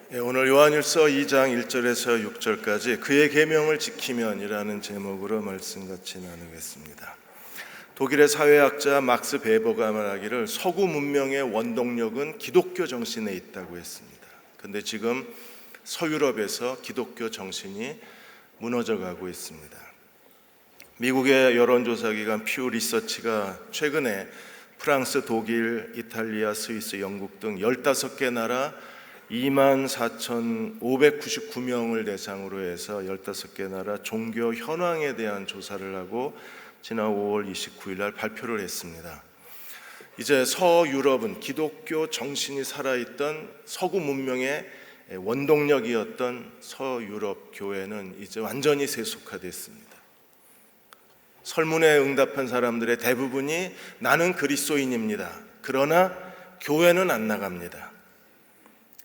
오늘 요한일서 2장 1절에서 6절까지 그의 계명을 지키면이라는 제목으로 말씀 같이 나누겠습니다. 독일의 사회학자 막스 베버가 말하기를 서구 문명의 원동력은 기독교 정신에 있다고 했습니다. 그런데 지금 서유럽에서 기독교 정신이 무너져가고 있습니다. 미국의 여론조사기관 퓨 리서치가 최근에 프랑스, 독일, 이탈리아, 스위스, 영국 등 15개 나라 24,599명을 대상으로 해서 15개 나라 종교 현황에 대한 조사를 하고 지난 5월 29일 날 발표를 했습니다. 이제 서유럽은 기독교 정신이 살아있던 서구 문명의 원동력이었던 서유럽 교회는 이제 완전히 세속화됐습니다. 설문에 응답한 사람들의 대부분이 나는 그리스도인입니다. 그러나 교회는 안 나갑니다.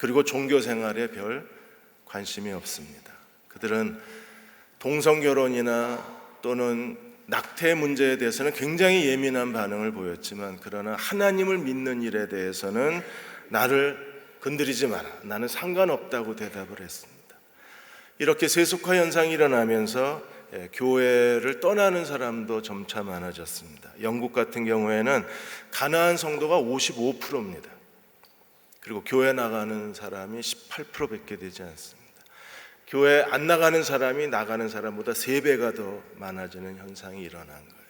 그리고 종교 생활에 별 관심이 없습니다. 그들은 동성결혼이나 또는 낙태 문제에 대해서는 굉장히 예민한 반응을 보였지만 그러나 하나님을 믿는 일에 대해서는 나를 건드리지 마라. 나는 상관없다고 대답을 했습니다. 이렇게 세속화 현상이 일어나면서 교회를 떠나는 사람도 점차 많아졌습니다. 영국 같은 경우에는 가나안 성도가 55%입니다. 그리고 교회 나가는 사람이 18%밖에 되지 않습니다. 교회 안 나가는 사람이 나가는 사람보다 3배가 더 많아지는 현상이 일어난 거예요.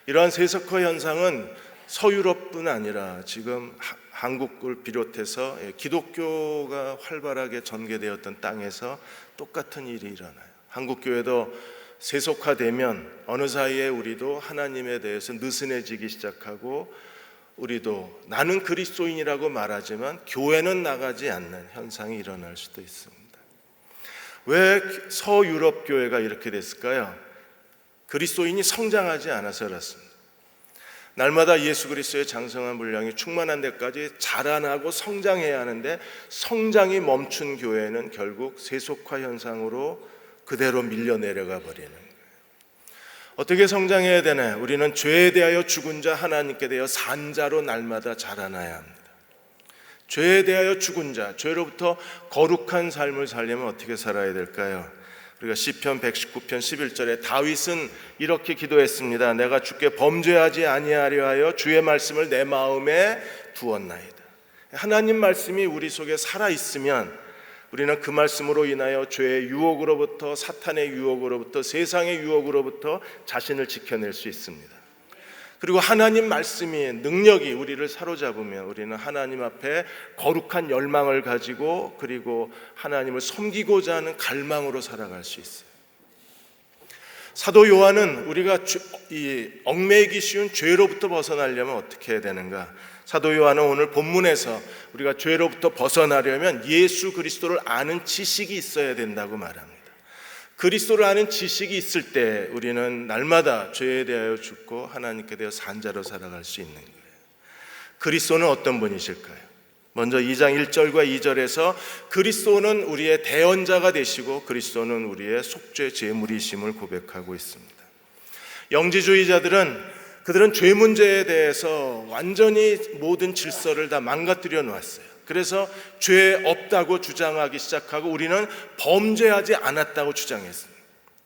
이러한 세속화 현상은 서유럽뿐 아니라 지금 한국을 비롯해서 기독교가 활발하게 전개되었던 땅에서 똑같은 일이 일어나요. 한국 교회도 세속화되면 어느 사이에 우리도 하나님에 대해서 느슨해지기 시작하고 우리도 나는 그리스도인이라고 말하지만 교회는 나가지 않는 현상이 일어날 수도 있습니다. 왜 서유럽 교회가 이렇게 됐을까요? 그리스도인이 성장하지 않아서 그렇습니다. 날마다 예수 그리스도의 장성한 분량이 충만한 데까지 자라나고 성장해야 하는데 성장이 멈춘 교회는 결국 세속화 현상으로 그대로 밀려 내려가 버리는 거예요. 어떻게 성장해야 되나요? 우리는 죄에 대하여 죽은 자, 하나님께 대하여 산 자로 날마다 자라나야 합니다. 죄에 대하여 죽은 자, 죄로부터 거룩한 삶을 살려면 어떻게 살아야 될까요? 우리가 시편 119편 11절에 다윗은 이렇게 기도했습니다. 내가 주께 범죄하지 아니하려 하여 주의 말씀을 내 마음에 두었나이다. 하나님 말씀이 우리 속에 살아있으면 우리는 그 말씀으로 인하여 죄의 유혹으로부터, 사탄의 유혹으로부터, 세상의 유혹으로부터 자신을 지켜낼 수 있습니다. 그리고 하나님 말씀이, 능력이 우리를 사로잡으면 우리는 하나님 앞에 거룩한 열망을 가지고 그리고 하나님을 섬기고자 하는 갈망으로 살아갈 수 있어요. 사도 요한은 우리가 얽매이기 쉬운 죄로부터 벗어나려면 어떻게 해야 되는가? 사도 요한은 오늘 본문에서 우리가 죄로부터 벗어나려면 예수 그리스도를 아는 지식이 있어야 된다고 말합니다. 그리스도를 아는 지식이 있을 때 우리는 날마다 죄에 대하여 죽고 하나님께 대하여 산 자로 살아갈 수 있는 거예요. 그리스도는 어떤 분이실까요? 먼저 2장 1절과 2절에서 그리스도는 우리의 대언자가 되시고 그리스도는 우리의 속죄 제물이심을 고백하고 있습니다. 영지주의자들은 그들은 죄 문제에 대해서 완전히 모든 질서를 다 망가뜨려 놓았어요. 그래서 죄 없다고 주장하기 시작하고 우리는 범죄하지 않았다고 주장했습니다.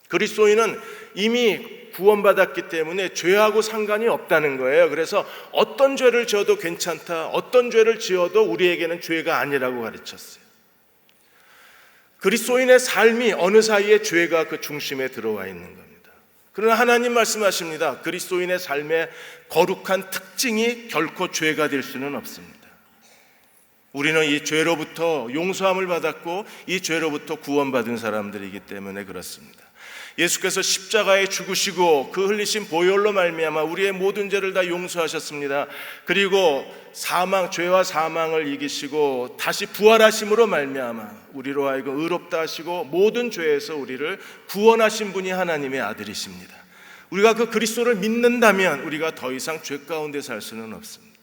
그리스도인은 이미 구원받았기 때문에 죄하고 상관이 없다는 거예요. 그래서 어떤 죄를 지어도 괜찮다, 어떤 죄를 지어도 우리에게는 죄가 아니라고 가르쳤어요. 그리스도인의 삶이 어느 사이에 죄가 그 중심에 들어와 있는 겁니다. 그러나 하나님 말씀하십니다. 그리스도인의 삶의 거룩한 특징이 결코 죄가 될 수는 없습니다. 우리는 이 죄로부터 용서함을 받았고 이 죄로부터 구원받은 사람들이기 때문에 그렇습니다. 예수께서 십자가에 죽으시고 그 흘리신 보혈로 말미암아 우리의 모든 죄를 다 용서하셨습니다. 그리고 죄와 사망을 이기시고 다시 부활하심으로 말미암아 우리로 하여금 의롭다 하시고 모든 죄에서 우리를 구원하신 분이 하나님의 아들이십니다. 우리가 그 그리스도를 믿는다면 우리가 더 이상 죄 가운데 살 수는 없습니다.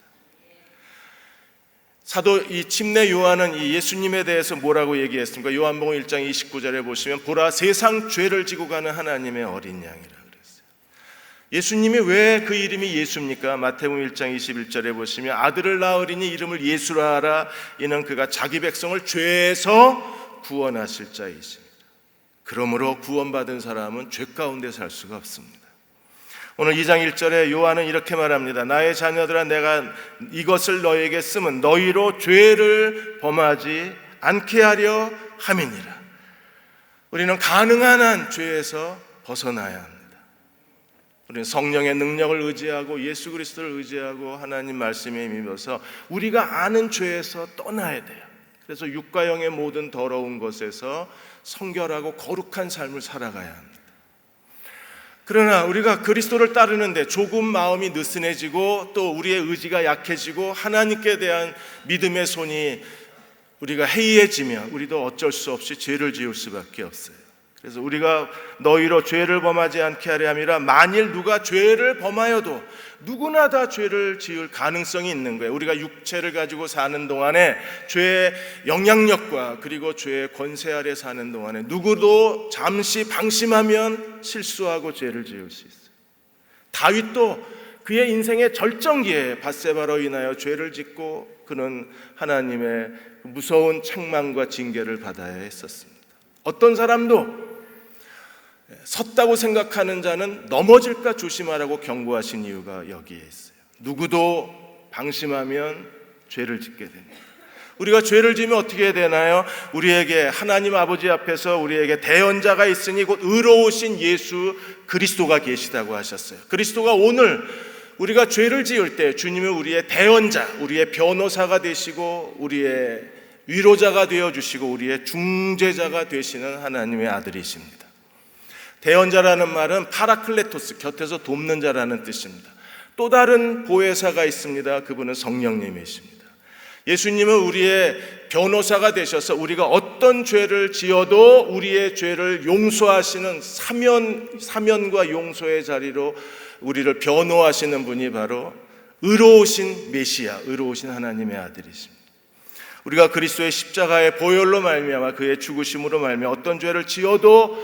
사도 이 침례 요한은 이 예수님에 대해서 뭐라고 얘기했습니까? 요한복음 1장 29절에 보시면 보라 세상 죄를 지고 가는 하나님의 어린 양이라 그랬어요. 예수님이 왜 그 이름이 예수입니까? 마태복음 1장 21절에 보시면 아들을 낳으리니 이름을 예수라 하라. 이는 그가 자기 백성을 죄에서 구원하실 자이십니다. 그러므로 구원받은 사람은 죄 가운데 살 수가 없습니다. 오늘 2장 1절에 요한은 이렇게 말합니다. 나의 자녀들아, 내가 이것을 너에게 쓰면 너희로 죄를 범하지 않게 하려 함이니라. 우리는 가능한 한 죄에서 벗어나야 합니다. 우리는 성령의 능력을 의지하고 예수 그리스도를 의지하고 하나님 말씀에 힘입어서 우리가 아는 죄에서 떠나야 돼요. 그래서 육과 영의 모든 더러운 것에서 성결하고 거룩한 삶을 살아가야 합니다. 그러나 우리가 그리스도를 따르는데 조금 마음이 느슨해지고 또 우리의 의지가 약해지고 하나님께 대한 믿음의 손이 우리가 해이해지면 우리도 어쩔 수 없이 죄를 지을 수밖에 없어요. 그래서 우리가 너희로 죄를 범하지 않게 하려 함이라. 만일 누가 죄를 범하여도 누구나 다 죄를 지을 가능성이 있는 거예요. 우리가 육체를 가지고 사는 동안에 죄의 영향력과 그리고 죄의 권세 아래 사는 동안에 누구도 잠시 방심하면 실수하고 죄를 지을 수 있어요. 다윗도 그의 인생의 절정기에 밧세바로 인하여 죄를 짓고 그는 하나님의 무서운 책망과 징계를 받아야 했었습니다. 어떤 사람도 섰다고 생각하는 자는 넘어질까 조심하라고 경고하신 이유가 여기에 있어요. 누구도 방심하면 죄를 짓게 됩니다. 우리가 죄를 지으면 어떻게 되나요? 우리에게 하나님 아버지 앞에서 우리에게 대언자가 있으니 곧 의로우신 예수 그리스도가 계시다고 하셨어요. 그리스도가 오늘 우리가 죄를 지을 때 주님은 우리의 대언자, 우리의 변호사가 되시고 우리의 위로자가 되어주시고 우리의 중재자가 되시는 하나님의 아들이십니다. 대언자라는 말은 파라클레토스, 곁에서 돕는 자라는 뜻입니다. 또 다른 보혜사가 있습니다. 그분은 성령님이십니다. 예수님은 우리의 변호사가 되셔서 우리가 어떤 죄를 지어도 우리의 죄를 용서하시는 사면과 용서의 자리로 우리를 변호하시는 분이 바로 의로우신 메시아, 의로우신 하나님의 아들이십니다. 우리가 그리스도의 십자가의 보혈로 말미암아 그의 죽으심으로 말미암아 어떤 죄를 지어도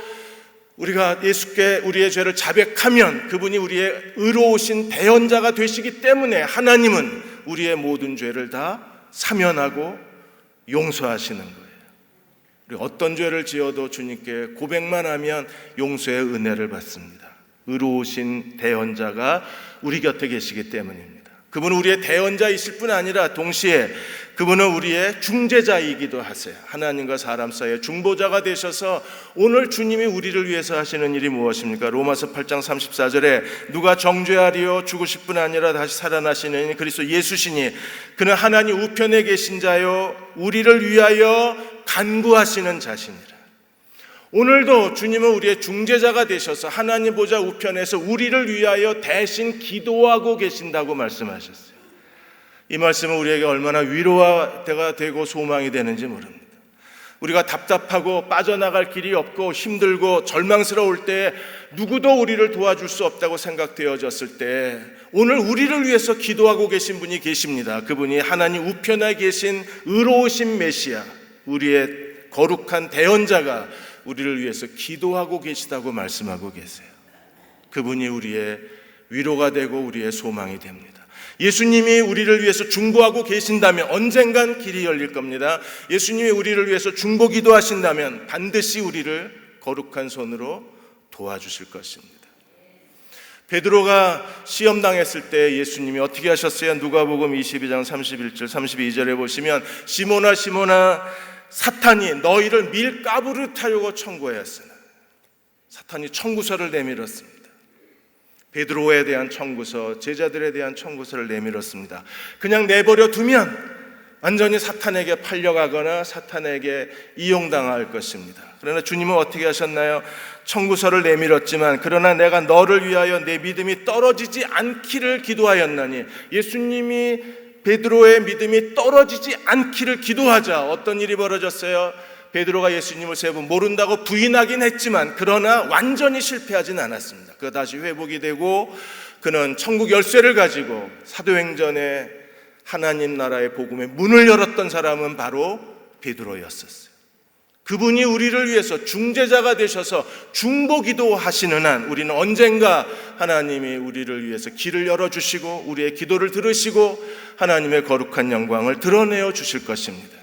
우리가 예수께 우리의 죄를 자백하면 그분이 우리의 의로우신 대언자가 되시기 때문에 하나님은 우리의 모든 죄를 다 사면하고 용서하시는 거예요. 우리 어떤 죄를 지어도 주님께 고백만 하면 용서의 은혜를 받습니다. 의로우신 대언자가 우리 곁에 계시기 때문입니다. 그분은 우리의 대언자이실 뿐 아니라 동시에 그분은 우리의 중재자이기도 하세요. 하나님과 사람 사이의 중보자가 되셔서 오늘 주님이 우리를 위해서 하시는 일이 무엇입니까? 로마서 8장 34절에 누가 정죄하리요 죽으실 뿐 아니라 다시 살아나시는 그리스도 예수시니 그는 하나님 우편에 계신 자요 우리를 위하여 간구하시는 자시니라. 오늘도 주님은 우리의 중재자가 되셔서 하나님 보좌 우편에서 우리를 위하여 대신 기도하고 계신다고 말씀하셨어요. 이 말씀은 우리에게 얼마나 위로가 되고 소망이 되는지 모릅니다. 우리가 답답하고 빠져나갈 길이 없고 힘들고 절망스러울 때 누구도 우리를 도와줄 수 없다고 생각되어졌을 때 오늘 우리를 위해서 기도하고 계신 분이 계십니다. 그분이 하나님 우편에 계신 의로우신 메시아, 우리의 거룩한 대언자가 우리를 위해서 기도하고 계시다고 말씀하고 계세요. 그분이 우리의 위로가 되고 우리의 소망이 됩니다. 예수님이 우리를 위해서 중보하고 계신다면 언젠간 길이 열릴 겁니다. 예수님이 우리를 위해서 중보 기도하신다면 반드시 우리를 거룩한 손으로 도와주실 것입니다. 베드로가 시험당했을 때 예수님이 어떻게 하셨어요? 누가복음 22장 31절 32절에 보시면 시몬아 시몬아 사탄이 너희를 밀가부를 타려고 청구하였으나 사탄이 청구서를 내밀었습니다. 베드로에 대한 청구서, 제자들에 대한 청구서를 내밀었습니다. 그냥 내버려 두면 완전히 사탄에게 팔려가거나 사탄에게 이용당할 것입니다. 그러나 주님은 어떻게 하셨나요? 청구서를 내밀었지만 그러나 내가 너를 위하여 내 믿음이 떨어지지 않기를 기도하였나니 예수님이 베드로의 믿음이 떨어지지 않기를 기도하자 어떤 일이 벌어졌어요? 베드로가 예수님을 세 번 모른다고 부인하긴 했지만 그러나 완전히 실패하진 않았습니다. 그가 다시 회복이 되고 그는 천국 열쇠를 가지고 사도행전에 하나님 나라의 복음의 문을 열었던 사람은 바로 베드로였었어요. 그분이 우리를 위해서 중재자가 되셔서 중보기도 하시는 한 우리는 언젠가 하나님이 우리를 위해서 길을 열어주시고 우리의 기도를 들으시고 하나님의 거룩한 영광을 드러내어 주실 것입니다.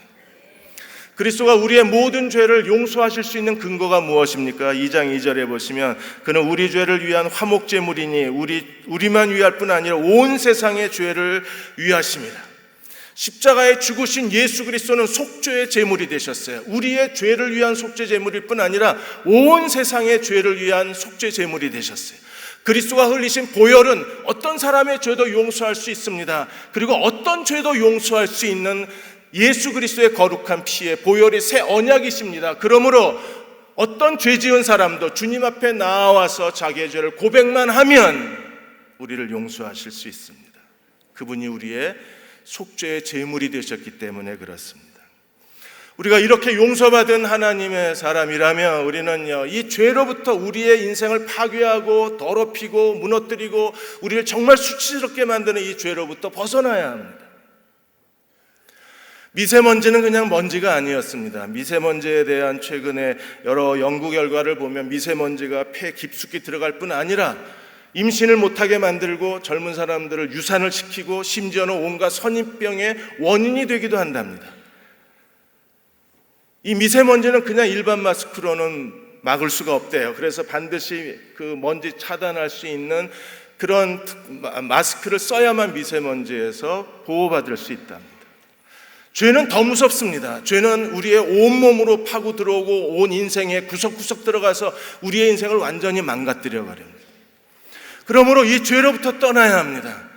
그리스도가 우리의 모든 죄를 용서하실 수 있는 근거가 무엇입니까? 2장 2절에 보시면 그는 우리 죄를 위한 화목제물이니 우리만 위할 뿐 아니라 온 세상의 죄를 위하십니다. 십자가에 죽으신 예수 그리스도는 속죄의 제물이 되셨어요. 우리의 죄를 위한 속죄 제물일 뿐 아니라 온 세상의 죄를 위한 속죄 제물이 되셨어요. 그리스도가 흘리신 보혈은 어떤 사람의 죄도 용서할 수 있습니다. 그리고 어떤 죄도 용서할 수 있는 예수 그리스도의 거룩한 피에 보혈이 새 언약이십니다. 그러므로 어떤 죄 지은 사람도 주님 앞에 나와서 자기의 죄를 고백만 하면 우리를 용서하실 수 있습니다. 그분이 우리의 속죄의 제물이 되셨기 때문에 그렇습니다. 우리가 이렇게 용서받은 하나님의 사람이라면 우리는요, 이 죄로부터 우리의 인생을 파괴하고 더럽히고 무너뜨리고 우리를 정말 수치스럽게 만드는 이 죄로부터 벗어나야 합니다. 미세먼지는 그냥 먼지가 아니었습니다. 미세먼지에 대한 최근에 여러 연구 결과를 보면 미세먼지가 폐 깊숙이 들어갈 뿐 아니라 임신을 못하게 만들고 젊은 사람들을 유산을 시키고 심지어는 온갖 선입병의 원인이 되기도 한답니다. 이 미세먼지는 그냥 일반 마스크로는 막을 수가 없대요. 그래서 반드시 그 먼지 차단할 수 있는 그런 마스크를 써야만 미세먼지에서 보호받을 수 있답니다. 죄는 더 무섭습니다. 죄는 우리의 온몸으로 파고 들어오고 온 인생에 구석구석 들어가서 우리의 인생을 완전히 망가뜨려 버립니다. 그러므로 이 죄로부터 떠나야 합니다.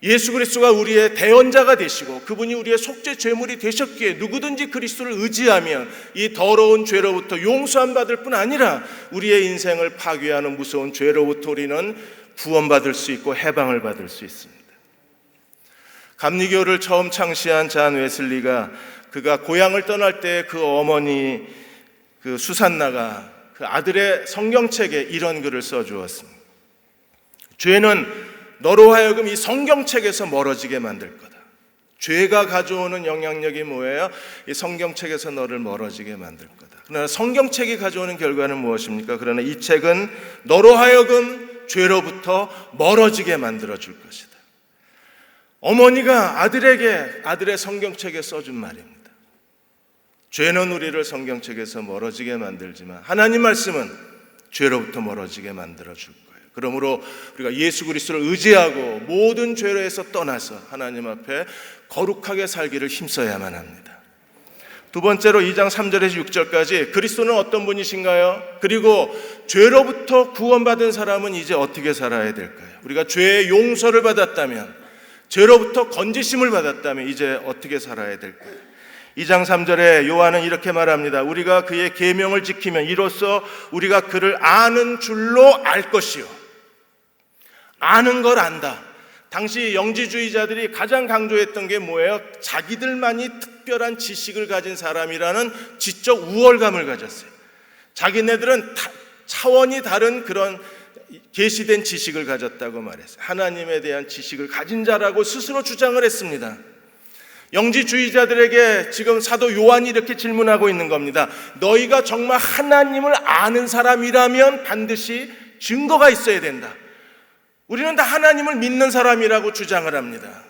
예수 그리스도가 우리의 대언자가 되시고 그분이 우리의 속죄 제물이 되셨기에 누구든지 그리스도를 의지하면 이 더러운 죄로부터 용서함 받을 뿐 아니라 우리의 인생을 파괴하는 무서운 죄로부터 우리는 구원받을 수 있고 해방을 받을 수 있습니다. 감리교를 처음 창시한 잔 웨슬리가 그가 고향을 떠날 때 그 어머니 그 수산나가 그 아들의 성경책에 이런 글을 써주었습니다. 죄는 너로 하여금 이 성경책에서 멀어지게 만들 거다. 죄가 가져오는 영향력이 뭐예요? 이 성경책에서 너를 멀어지게 만들 거다. 그러나 성경책이 가져오는 결과는 무엇입니까? 그러나 이 책은 너로 하여금 죄로부터 멀어지게 만들어 줄 것이다. 어머니가 아들에게 아들의 성경책에 써준 말입니다. 죄는 우리를 성경책에서 멀어지게 만들지만 하나님 말씀은 죄로부터 멀어지게 만들어 줄 거예요. 그러므로 우리가 예수 그리스도를 의지하고 모든 죄로에서 떠나서 하나님 앞에 거룩하게 살기를 힘써야만 합니다. 두 번째로 2장 3절에서 6절까지 그리스도는 어떤 분이신가요? 그리고 죄로부터 구원받은 사람은 이제 어떻게 살아야 될까요? 우리가 죄의 용서를 받았다면, 죄로부터 건지심을 받았다면 이제 어떻게 살아야 될까요? 2장 3절에 요한은 이렇게 말합니다. 우리가 그의 계명을 지키면 이로써 우리가 그를 아는 줄로 알 것이요. 아는 걸 안다. 당시 영지주의자들이 가장 강조했던 게 뭐예요? 자기들만이 특별한 지식을 가진 사람이라는 지적 우월감을 가졌어요. 자기네들은 차원이 다른 그런 계시된 지식을 가졌다고 말했어요. 하나님에 대한 지식을 가진 자라고 스스로 주장을 했습니다. 영지주의자들에게 지금 사도 요한이 이렇게 질문하고 있는 겁니다. 너희가 정말 하나님을 아는 사람이라면 반드시 증거가 있어야 된다. 우리는 다 하나님을 믿는 사람이라고 주장을 합니다.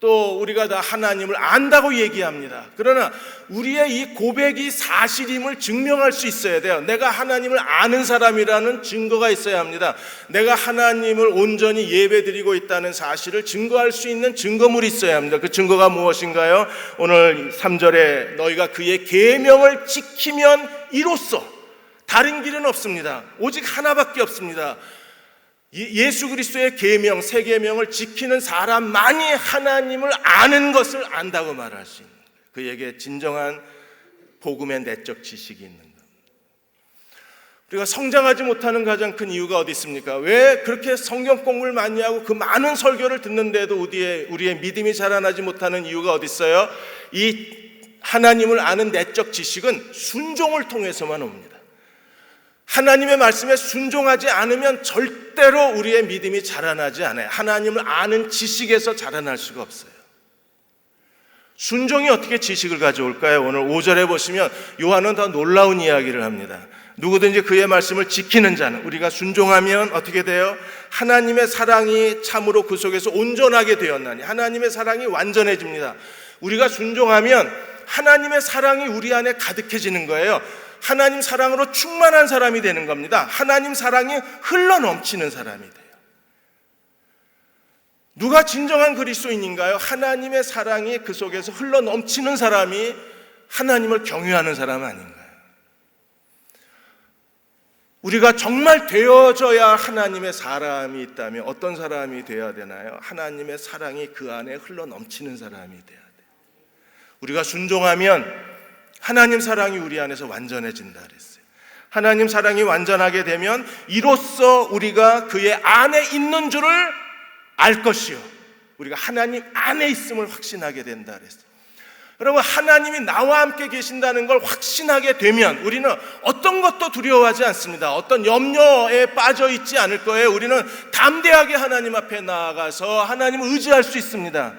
또 우리가 다 하나님을 안다고 얘기합니다. 그러나 우리의 이 고백이 사실임을 증명할 수 있어야 돼요. 내가 하나님을 아는 사람이라는 증거가 있어야 합니다. 내가 하나님을 온전히 예배드리고 있다는 사실을 증거할 수 있는 증거물이 있어야 합니다. 그 증거가 무엇인가요? 오늘 3절에 너희가 그의 계명을 지키면 이로써, 다른 길은 없습니다. 오직 하나밖에 없습니다. 예수 그리스도의 계명, 세 계명을 지키는 사람만이 하나님을 아는 것을 안다고 말할 수 있는 거예요. 그에게 진정한 복음의 내적 지식이 있는 겁니다. 우리가 성장하지 못하는 가장 큰 이유가 어디 있습니까? 왜 그렇게 성경 공부를 많이 하고 그 많은 설교를 듣는데도 우리의 믿음이 자라나지 못하는 이유가 어디 있어요? 이 하나님을 아는 내적 지식은 순종을 통해서만 옵니다. 하나님의 말씀에 순종하지 않으면 절대로 우리의 믿음이 자라나지 않아요. 하나님을 아는 지식에서 자라날 수가 없어요. 순종이 어떻게 지식을 가져올까요? 오늘 5절에 보시면 요한은 더 놀라운 이야기를 합니다. 누구든지 그의 말씀을 지키는 자는, 우리가 순종하면 어떻게 돼요? 하나님의 사랑이 참으로 그 속에서 온전하게 되었나니, 하나님의 사랑이 완전해집니다. 우리가 순종하면 하나님의 사랑이 우리 안에 가득해지는 거예요. 하나님 사랑으로 충만한 사람이 되는 겁니다. 하나님 사랑이 흘러넘치는 사람이 돼요. 누가 진정한 그리스도인인가요? 하나님의 사랑이 그 속에서 흘러넘치는 사람이 하나님을 경외하는 사람 아닌가요? 우리가 정말 되어져야 하나님의 사람이 있다면 어떤 사람이 되어야 되나요? 하나님의 사랑이 그 안에 흘러넘치는 사람이 돼야 돼요. 우리가 순종하면 하나님 사랑이 우리 안에서 완전해진다 그랬어요. 하나님 사랑이 완전하게 되면 이로써 우리가 그의 안에 있는 줄을 알 것이요, 우리가 하나님 안에 있음을 확신하게 된다 그랬어요. 여러분, 하나님이 나와 함께 계신다는 걸 확신하게 되면 우리는 어떤 것도 두려워하지 않습니다. 어떤 염려에 빠져 있지 않을 거예요. 우리는 담대하게 하나님 앞에 나아가서 하나님을 의지할 수 있습니다.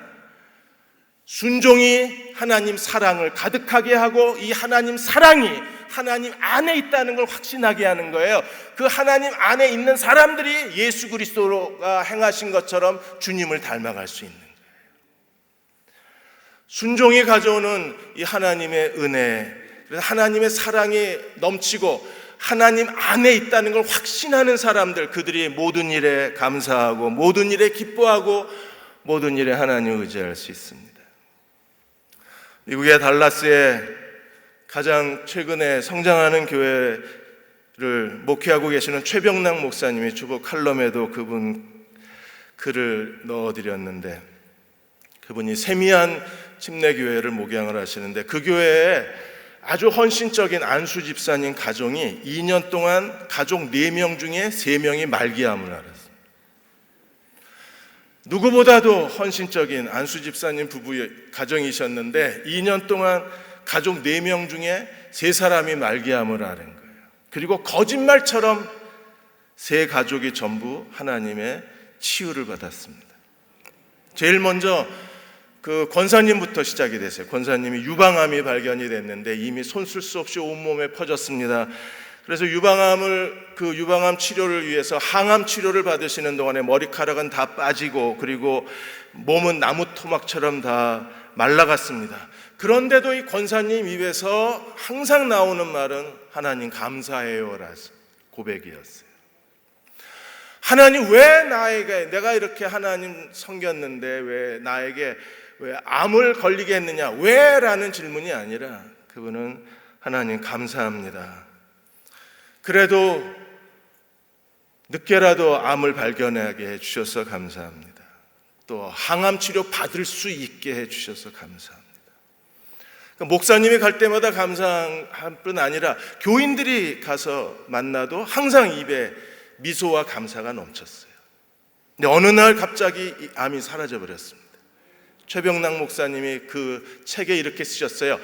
순종이 하나님 사랑을 가득하게 하고, 이 하나님 사랑이 하나님 안에 있다는 걸 확신하게 하는 거예요. 그 하나님 안에 있는 사람들이 예수 그리스도가 행하신 것처럼 주님을 닮아갈 수 있는 거예요. 순종이 가져오는 이 하나님의 은혜, 그래서 하나님의 사랑이 넘치고 하나님 안에 있다는 걸 확신하는 사람들, 그들이 모든 일에 감사하고 모든 일에 기뻐하고 모든 일에 하나님을 의지할 수 있습니다. 미국의 달라스에 가장 최근에 성장하는 교회를 목회하고 계시는 최병락 목사님이 주보 칼럼에도 그분 글을 넣어드렸는데, 그분이 세미한 침례교회를 목양을 하시는데 그 교회에 아주 헌신적인 안수 집사님 가정이 2년 동안 가족 4명 중에 3명이 말기암을 앓았습니다. 누구보다도 헌신적인 안수 집사님 부부의 가정이셨는데 2년 동안 가족 4명 중에 3사람이 말기암을 앓은 거예요. 그리고 거짓말처럼 3가족이 전부 하나님의 치유를 받았습니다. 제일 먼저 그 권사님부터 시작이 됐어요. 권사님이 유방암이 발견이 됐는데 이미 손 쓸 수 없이 온몸에 퍼졌습니다. 그래서 그 유방암 치료를 위해서 항암 치료를 받으시는 동안에 머리카락은 다 빠지고, 그리고 몸은 나무 토막처럼 다 말라갔습니다. 그런데도 이 권사님 입에서 항상 나오는 말은 하나님 감사해요라는 고백이었어요. 하나님, 왜 내가 이렇게 하나님 섬겼는데 왜 나에게 왜 암을 걸리게 했느냐, 왜? 라는 질문이 아니라 그분은 하나님 감사합니다. 그래도 늦게라도 암을 발견하게 해주셔서 감사합니다. 또 항암 치료 받을 수 있게 해주셔서 감사합니다. 그러니까 목사님이 갈 때마다 감사할 뿐 아니라 교인들이 가서 만나도 항상 입에 미소와 감사가 넘쳤어요. 근데 어느 날 갑자기 이 암이 사라져버렸습니다. 최병락 목사님이 그 책에 이렇게 쓰셨어요.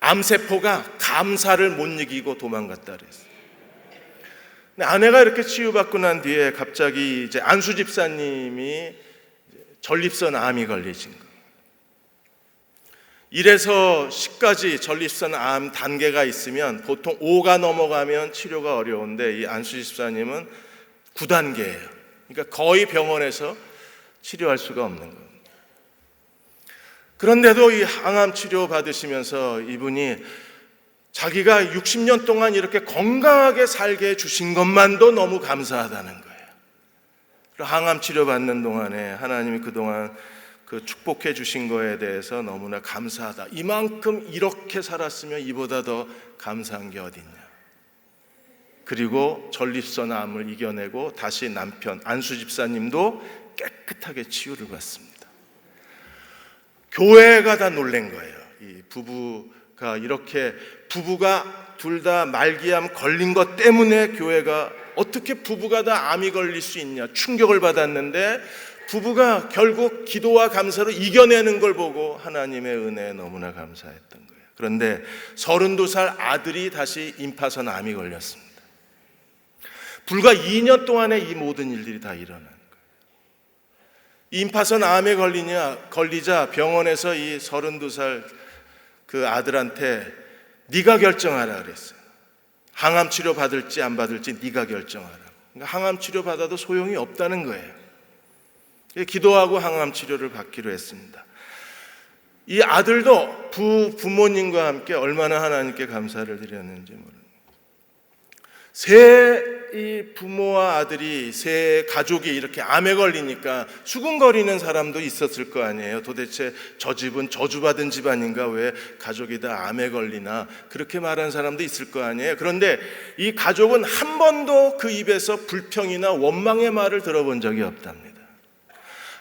암세포가 감사를 못 이기고 도망갔다 그랬어요. 근데 아내가 이렇게 치유받고 난 뒤에 갑자기 이제 안수 집사님이 전립선 암이 걸리신 거예요. 1에서 10까지 전립선 암 단계가 있으면 보통 5가 넘어가면 치료가 어려운데 이 안수 집사님은 9단계예요. 그러니까 거의 병원에서 치료할 수가 없는 겁니다. 그런데도 이 항암 치료 받으시면서 이분이 자기가 60년 동안 이렇게 건강하게 살게 해주신 것만도 너무 감사하다는 거예요. 항암 치료 받는 동안에 하나님이 그동안 그 축복해 주신 거에 대해서 너무나 감사하다. 이만큼 이렇게 살았으면 이보다 더 감사한 게 어딨냐. 그리고 전립선 암을 이겨내고 다시 남편 안수 집사님도 깨끗하게 치유를 받습니다. 교회가 다 놀란 거예요. 이 부부가 둘 다 말기암 걸린 것 때문에 교회가 어떻게 부부가 다 암이 걸릴 수 있냐 충격을 받았는데, 부부가 결국 기도와 감사로 이겨내는 걸 보고 하나님의 은혜에 너무나 감사했던 거예요. 그런데 32살 아들이 다시 임파선 암이 걸렸습니다. 불과 2년 동안에 이 모든 일들이 다 일어난 거예요. 임파선 암에 걸리자 병원에서 이 32살 그 아들한테 네가 결정하라 그랬어요. 항암 치료 받을지 안 받을지 네가 결정하라. 그러니까 항암 치료 받아도 소용이 없다는 거예요. 기도하고 항암 치료를 받기로 했습니다. 이 아들도 부모님과 함께 얼마나 하나님께 감사를 드렸는지 모릅니다. 이 부모와 아들이 세 가족이 이렇게 암에 걸리니까 수군거리는 사람도 있었을 거 아니에요. 도대체 저 집은 저주받은 집안인가, 왜 가족이 다 암에 걸리나, 그렇게 말한 사람도 있을 거 아니에요. 그런데 이 가족은 한 번도 그 입에서 불평이나 원망의 말을 들어본 적이 없답니다.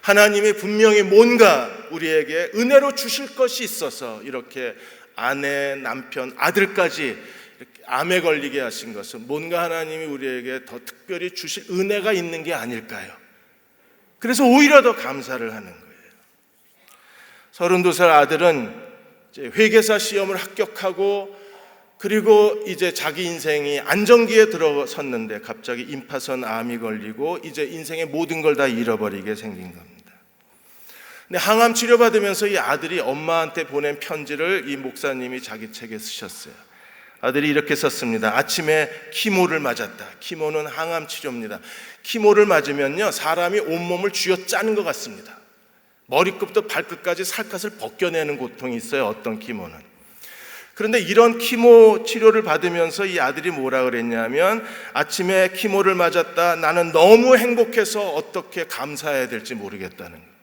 하나님이 분명히 뭔가 우리에게 은혜로 주실 것이 있어서 이렇게 아내, 남편, 아들까지 이렇게 암에 걸리게 하신 것은 뭔가 하나님이 우리에게 더 특별히 주실 은혜가 있는 게 아닐까요? 그래서 오히려 더 감사를 하는 거예요. 32살 아들은 이제 회계사 시험을 합격하고 그리고 이제 자기 인생이 안정기에 들어섰는데 갑자기 임파선 암이 걸리고 이제 인생의 모든 걸 다 잃어버리게 생긴 겁니다. 근데 항암 치료받으면서 이 아들이 엄마한테 보낸 편지를 이 목사님이 자기 책에 쓰셨어요. 아들이 이렇게 썼습니다. 아침에 키모를 맞았다. 키모는 항암 치료입니다. 키모를 맞으면요, 사람이 온몸을 쥐어짜는 것 같습니다. 머리끝부터 발끝까지 살갗을 벗겨내는 고통이 있어요, 어떤 키모는. 그런데 이런 키모 치료를 받으면서 이 아들이 뭐라 그랬냐면, 아침에 키모를 맞았다. 나는 너무 행복해서 어떻게 감사해야 될지 모르겠다는 거예요.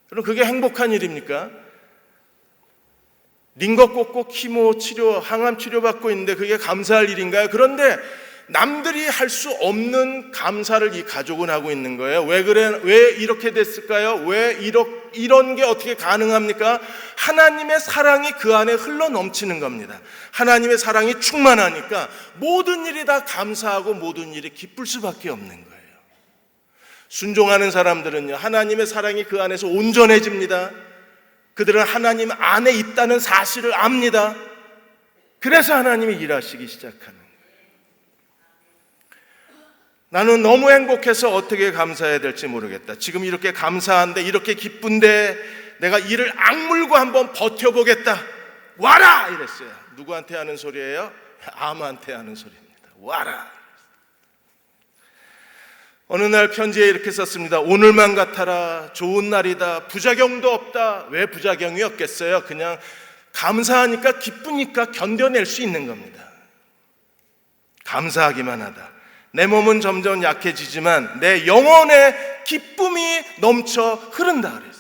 그럼 그게 행복한 일입니까? 링거 꽂고 키모 치료, 항암 치료 받고 있는데 그게 감사할 일인가요? 그런데 남들이 할 수 없는 감사를 이 가족은 하고 있는 거예요. 왜 이렇게 됐을까요? 왜 이런 게 어떻게 가능합니까? 하나님의 사랑이 그 안에 흘러 넘치는 겁니다. 하나님의 사랑이 충만하니까 모든 일이 다 감사하고 모든 일이 기쁠 수밖에 없는 거예요. 순종하는 사람들은요, 하나님의 사랑이 그 안에서 온전해집니다. 그들은 하나님 안에 있다는 사실을 압니다. 그래서 하나님이 일하시기 시작하는 거예요. 나는 너무 행복해서 어떻게 감사해야 될지 모르겠다. 지금 이렇게 감사한데, 이렇게 기쁜데 내가 이를 악물고 한번 버텨보겠다. 와라! 이랬어요. 누구한테 하는 소리예요? 암한테 하는 소리입니다. 와라! 어느 날 편지에 이렇게 썼습니다. 오늘만 같아라. 좋은 날이다. 부작용도 없다. 왜 부작용이 없겠어요? 그냥 감사하니까, 기쁘니까 견뎌낼 수 있는 겁니다. 감사하기만 하다. 내 몸은 점점 약해지지만 내 영혼에 기쁨이 넘쳐 흐른다 그랬어요.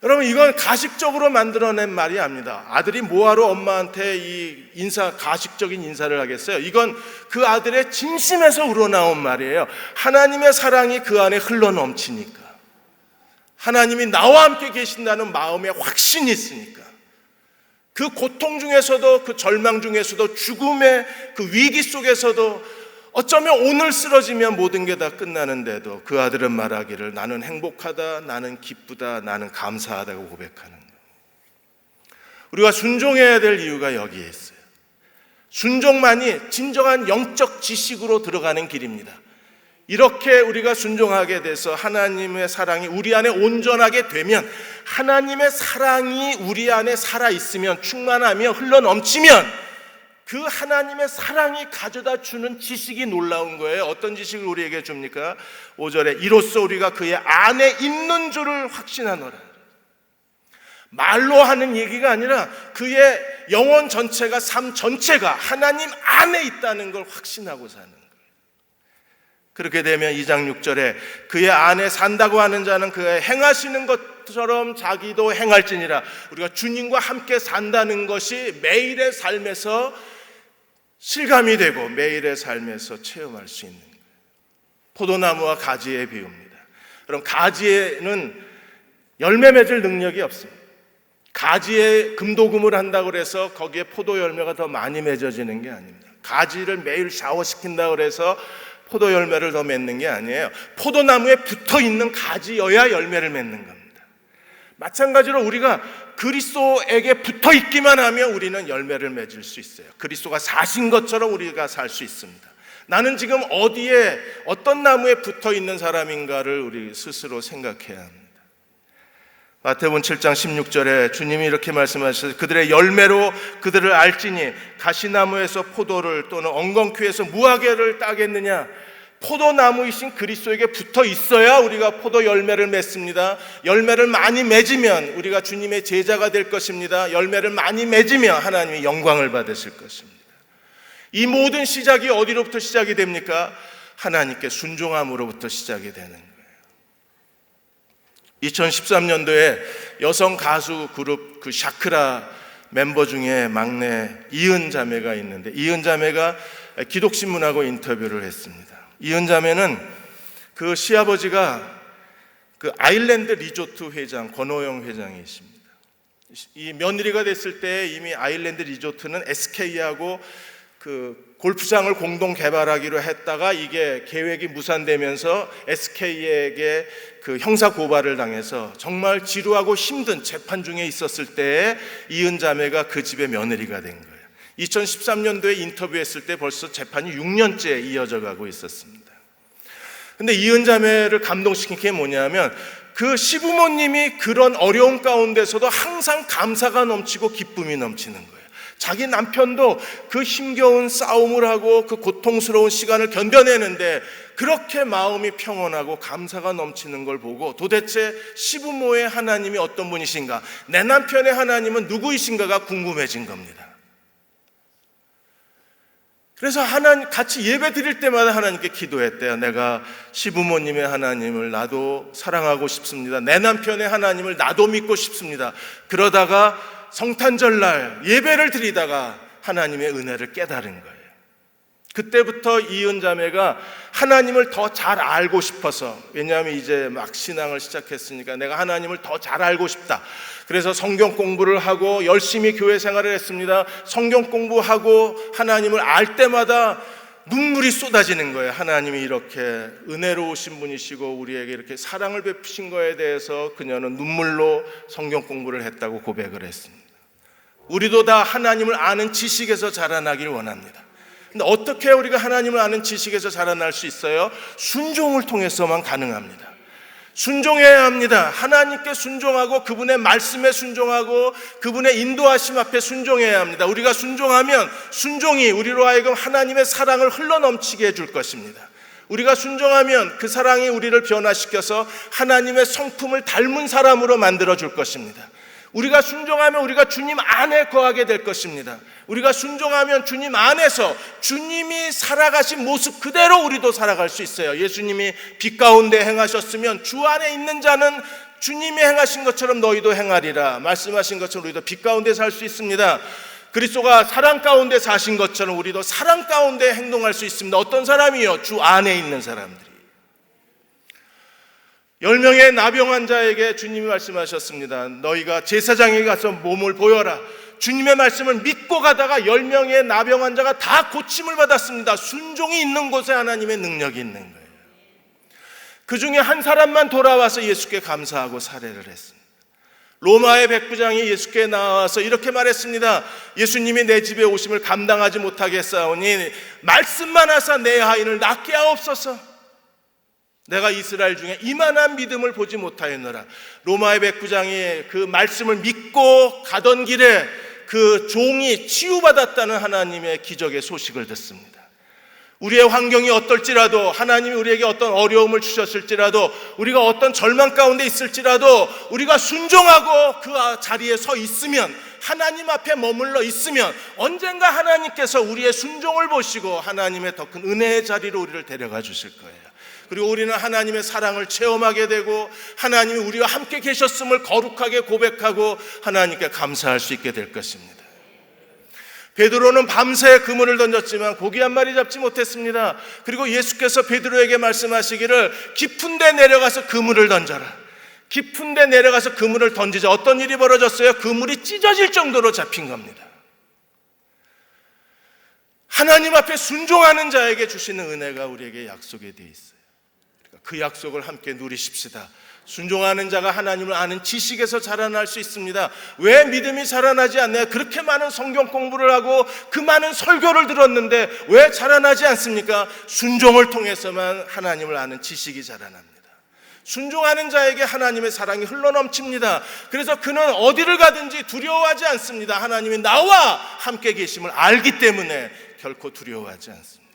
여러분, 이건 가식적으로 만들어낸 말이 아닙니다. 아들이 뭐하러 엄마한테 이 가식적인 인사를 하겠어요? 이건 그 아들의 진심에서 우러나온 말이에요. 하나님의 사랑이 그 안에 흘러 넘치니까, 하나님이 나와 함께 계신다는 마음의 확신이 있으니까, 그 고통 중에서도, 그 절망 중에서도, 죽음의 그 위기 속에서도, 어쩌면 오늘 쓰러지면 모든 게 다 끝나는데도 그 아들은 말하기를 나는 행복하다, 나는 기쁘다, 나는 감사하다고 고백하는 거예요. 우리가 순종해야 될 이유가 여기에 있어요. 순종만이 진정한 영적 지식으로 들어가는 길입니다. 이렇게 우리가 순종하게 돼서 하나님의 사랑이 우리 안에 온전하게 되면, 하나님의 사랑이 우리 안에 살아있으면, 충만하며 흘러넘치면 그 하나님의 사랑이 가져다 주는 지식이 놀라운 거예요. 어떤 지식을 우리에게 줍니까? 5절에 이로써 우리가 그의 안에 있는 줄을 확신하노라. 말로 하는 얘기가 아니라 그의 영혼 전체가, 삶 전체가 하나님 안에 있다는 걸 확신하고 사는 거예요. 그렇게 되면 2장 6절에 그의 안에 산다고 하는 자는 그의 행하시는 것처럼 자기도 행할지니라. 우리가 주님과 함께 산다는 것이 매일의 삶에서 실감이 되고 매일의 삶에서 체험할 수 있는 거예요. 포도나무와 가지에 비웁니다. 그럼 가지에는 열매 맺을 능력이 없습니다. 가지에 금도금을 한다고 해서 거기에 포도 열매가 더 많이 맺어지는 게 아닙니다. 가지를 매일 샤워시킨다고 해서 포도 열매를 더 맺는 게 아니에요. 포도나무에 붙어있는 가지여야 열매를 맺는 겁니다. 마찬가지로 우리가 그리스도에게 붙어있기만 하면 우리는 열매를 맺을 수 있어요. 그리스도가 사신 것처럼 우리가 살 수 있습니다. 나는 지금 어디에 어떤 나무에 붙어 있는 사람인가를 우리 스스로 생각해야 합니다. 마태복음 7장 16절에 주님이 이렇게 말씀하셨어요. 그들의 열매로 그들을 알지니 가시나무에서 포도를 또는 엉겅퀴에서 무화과를 따겠느냐. 포도나무이신 그리스도에게 붙어 있어야 우리가 포도 열매를 맺습니다. 열매를 많이 맺으면 우리가 주님의 제자가 될 것입니다. 열매를 많이 맺으면 하나님이 영광을 받으실 것입니다. 이 모든 시작이 어디로부터 시작이 됩니까? 하나님께 순종함으로부터 시작이 되는 거예요. 2013년도에 여성 가수 그룹 그 샤크라 멤버 중에 막내 이은 자매가 있는데, 이은 자매가 기독신문하고 인터뷰를 했습니다. 이은 자매는 그 시아버지가 그 아일랜드 리조트 회장 권호영 회장이십니다. 이 며느리가 됐을 때 이미 아일랜드 리조트는 SK하고 그 골프장을 공동 개발하기로 했다가 이게 계획이 무산되면서 SK에게 그 형사 고발을 당해서 정말 지루하고 힘든 재판 중에 있었을 때에 이은 자매가 그 집의 며느리가 된 거예요. 2013년도에 인터뷰했을 때 벌써 재판이 6년째 이어져 가고 있었습니다. 근데 이은 자매를 감동시킨 게 뭐냐면 그 시부모님이 그런 어려움 가운데서도 항상 감사가 넘치고 기쁨이 넘치는 거예요. 자기 남편도 그 힘겨운 싸움을 하고 그 고통스러운 시간을 견뎌내는데 그렇게 마음이 평온하고 감사가 넘치는 걸 보고 도대체 시부모의 하나님이 어떤 분이신가, 내 남편의 하나님은 누구이신가가 궁금해진 겁니다. 그래서 하나님 같이 예배 드릴 때마다 하나님께 기도했대요. 내가 시부모님의 하나님을 나도 사랑하고 싶습니다. 내 남편의 하나님을 나도 믿고 싶습니다. 그러다가 성탄절날 예배를 드리다가 하나님의 은혜를 깨달은 거예요. 그때부터 이은 자매가 하나님을 더 잘 알고 싶어서, 왜냐하면 이제 막 신앙을 시작했으니까 내가 하나님을 더 잘 알고 싶다. 그래서 성경 공부를 하고 열심히 교회 생활을 했습니다. 성경 공부하고 하나님을 알 때마다 눈물이 쏟아지는 거예요. 하나님이 이렇게 은혜로우신 분이시고 우리에게 이렇게 사랑을 베푸신 거에 대해서 그녀는 눈물로 성경 공부를 했다고 고백을 했습니다. 우리도 다 하나님을 아는 지식에서 자라나길 원합니다. 근데 어떻게 우리가 하나님을 아는 지식에서 자라날 수 있어요? 순종을 통해서만 가능합니다. 순종해야 합니다. 하나님께 순종하고 그분의 말씀에 순종하고 그분의 인도하심 앞에 순종해야 합니다. 우리가 순종하면 순종이 우리로 하여금 하나님의 사랑을 흘러넘치게 해줄 것입니다. 우리가 순종하면 그 사랑이 우리를 변화시켜서 하나님의 성품을 닮은 사람으로 만들어줄 것입니다. 우리가 순종하면 우리가 주님 안에 거하게 될 것입니다. 우리가 순종하면 주님 안에서 주님이 살아가신 모습 그대로 우리도 살아갈 수 있어요. 예수님이 빛 가운데 행하셨으면 주 안에 있는 자는 주님이 행하신 것처럼 너희도 행하리라 말씀하신 것처럼 우리도 빛 가운데 살 수 있습니다. 그리스도가 사랑 가운데 사신 것처럼 우리도 사랑 가운데 행동할 수 있습니다. 어떤 사람이요? 주 안에 있는 사람들이. 10명의 나병 환자에게 주님이 말씀하셨습니다. 너희가 제사장에게 가서 몸을 보여라. 주님의 말씀을 믿고 가다가 10명의 나병 환자가 다 고침을 받았습니다. 순종이 있는 곳에 하나님의 능력이 있는 거예요. 그 중에 한 사람만 돌아와서 예수께 감사하고 살해를 했습니다. 로마의 백부장이 예수께 나와서 이렇게 말했습니다. 예수님이 내 집에 오심을 감당하지 못하겠사오니 말씀만 하사 내 하인을 낫게 하옵소서. 내가 이스라엘 중에 이만한 믿음을 보지 못하였노라. 로마의 백부장이 그 말씀을 믿고 가던 길에 그 종이 치유받았다는 하나님의 기적의 소식을 듣습니다. 우리의 환경이 어떨지라도, 하나님이 우리에게 어떤 어려움을 주셨을지라도, 우리가 어떤 절망 가운데 있을지라도 우리가 순종하고 그 자리에 서 있으면, 하나님 앞에 머물러 있으면 언젠가 하나님께서 우리의 순종을 보시고 하나님의 더 큰 은혜의 자리로 우리를 데려가 주실 거예요. 그리고 우리는 하나님의 사랑을 체험하게 되고 하나님이 우리와 함께 계셨음을 거룩하게 고백하고 하나님께 감사할 수 있게 될 것입니다. 베드로는 밤새 그물을 던졌지만 고기 한 마리 잡지 못했습니다. 그리고 예수께서 베드로에게 말씀하시기를 깊은 데 내려가서 그물을 던져라. 깊은 데 내려가서 그물을 던지자. 어떤 일이 벌어졌어요? 그물이 찢어질 정도로 잡힌 겁니다. 하나님 앞에 순종하는 자에게 주시는 은혜가 우리에게 약속이 되어 있어요. 그 약속을 함께 누리십시다. 순종하는 자가 하나님을 아는 지식에서 자라날 수 있습니다. 왜 믿음이 자라나지 않나요? 그렇게 많은 성경 공부를 하고 그 많은 설교를 들었는데 왜 자라나지 않습니까? 순종을 통해서만 하나님을 아는 지식이 자라납니다. 순종하는 자에게 하나님의 사랑이 흘러넘칩니다. 그래서 그는 어디를 가든지 두려워하지 않습니다. 하나님이 나와 함께 계심을 알기 때문에 결코 두려워하지 않습니다.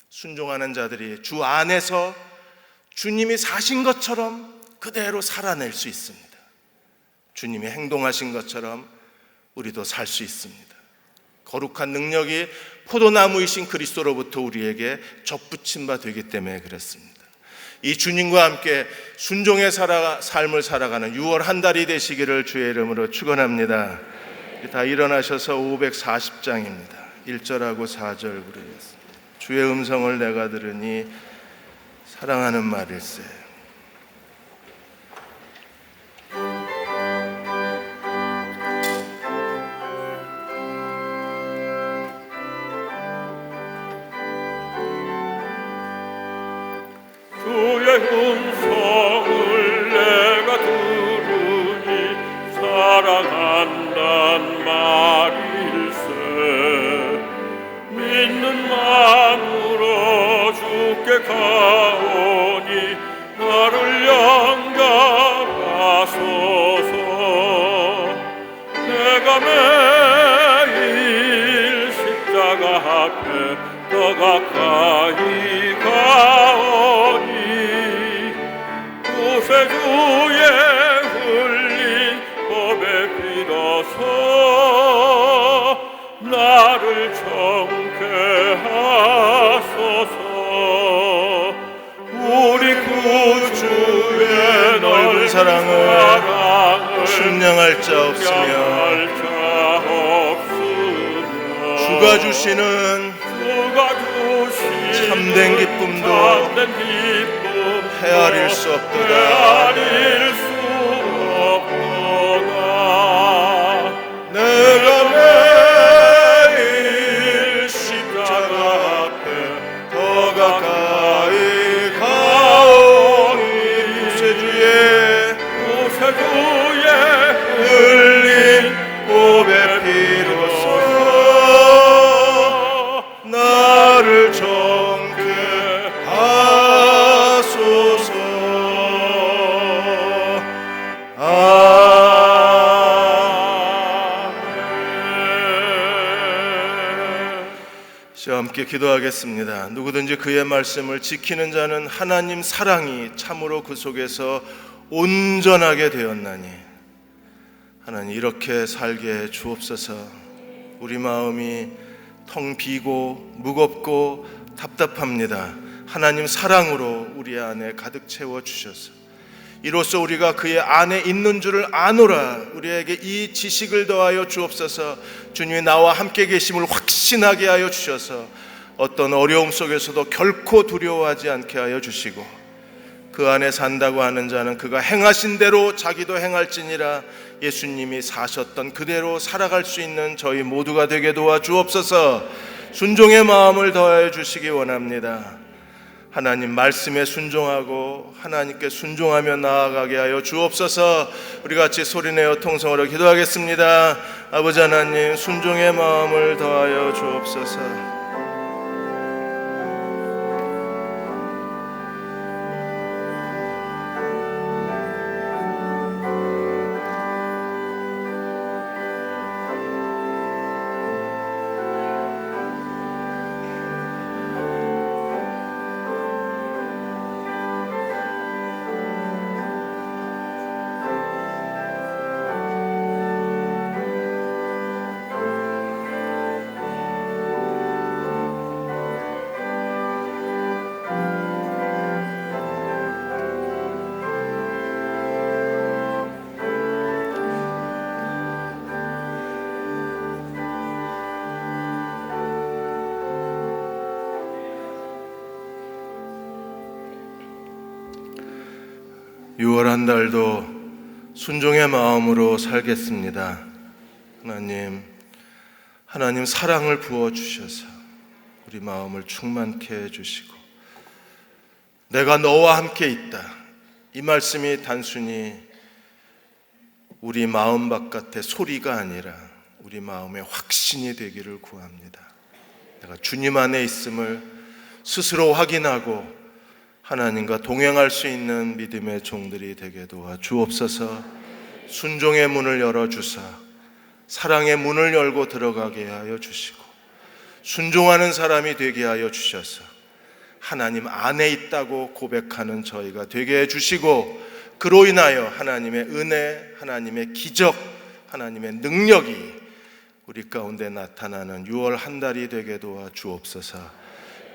순종하는 자들이 주 안에서 주님이 사신 것처럼 그대로 살아낼 수 있습니다. 주님이 행동하신 것처럼 우리도 살 수 있습니다. 거룩한 능력이 포도나무이신 그리스도로부터 우리에게 접붙임 바 되기 때문에 그렇습니다. 이 주님과 함께 순종의 삶을 살아가는 6월 한 달이 되시기를 주의 이름으로 축원합니다. 다 일어나셔서 540장입니다. 1절하고 4절 부르겠습니다. 주의 음성을 내가 들으니 사랑하는 말일세. 주의 음성을 내가 들으니 사랑한단 말일세. 믿는 마음으로 주께 가오니 나를 영접하소서. 내가 매일 십자가 앞에 더 가까이 가오니 구세주의 흘린 법에 빌어서 나를 정케 하소서. 우리 구주의 넓은 사랑을 측량할 자 없으며 주가 주시는 참된 기쁨도 헤아릴 수 없도다. 내가 매일 십자가 앞에 더 가까이 가오니 구세주의 흘린 보배 피로써 나를 정케 하소서. 함께 기도하겠습니다. 누구든지 그의 말씀을 지키는 자는 하나님 사랑이 참으로 그 속에서 온전하게 되었나니 하나님 이렇게 살게 해 주옵소서. 우리 마음이 텅 비고 무겁고 답답합니다. 하나님 사랑으로 우리 안에 가득 채워 주셔서 이로써 우리가 그의 안에 있는 줄을 아노라. 우리에게 이 지식을 더하여 주옵소서. 주님이 나와 함께 계심을 확신하게 하여 주셔서 어떤 어려움 속에서도 결코 두려워하지 않게 하여 주시고 그 안에 산다고 하는 자는 그가 행하신 대로 자기도 행할지니라. 예수님이 사셨던 그대로 살아갈 수 있는 저희 모두가 되게 도와 주옵소서. 순종의 마음을 더하여 주시기 원합니다. 하나님 말씀에 순종하고 하나님께 순종하며 나아가게 하여 주옵소서. 우리 같이 소리내어 통성으로 기도하겠습니다. 아버지 하나님, 순종의 마음을 더하여 주옵소서. (6월) 한 달도 순종의 마음으로 살겠습니다. 하나님 사랑을 부어주셔서 우리 마음을 충만케 해주시고 내가 너와 함께 있다, 이 말씀이 단순히 우리 마음 바깥의 소리가 아니라 우리 마음의 확신이 되기를 구합니다. 내가 주님 안에 있음을 스스로 확인하고 하나님과 동행할 수 있는 믿음의 종들이 되게 도와 주옵소서. 순종의 문을 열어주사 사랑의 문을 열고 들어가게 하여 주시고 순종하는 사람이 되게 하여 주셔서 하나님 안에 있다고 고백하는 저희가 되게 해주시고 그로 인하여 하나님의 은혜, 하나님의 기적, 하나님의 능력이 우리 가운데 나타나는 6월 한 달이 되게 도와 주옵소서.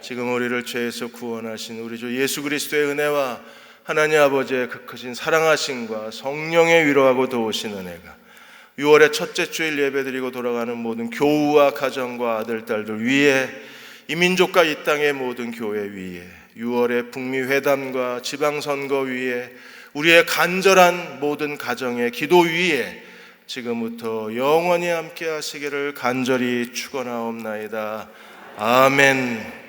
지금 우리를 죄에서 구원하신 우리 주 예수 그리스도의 은혜와 하나님 아버지의 그 크신 사랑하심과 성령의 위로하고 도우신 은혜가 6월의 첫째 주일 예배드리고 돌아가는 모든 교우와 가정과 아들, 딸들 위에 이 민족과 이 땅의 모든 교회 위에 6월의 북미 회담과 지방선거 위에 우리의 간절한 모든 가정의 기도 위에 지금부터 영원히 함께 하시기를 간절히 축원하옵나이다. 아멘.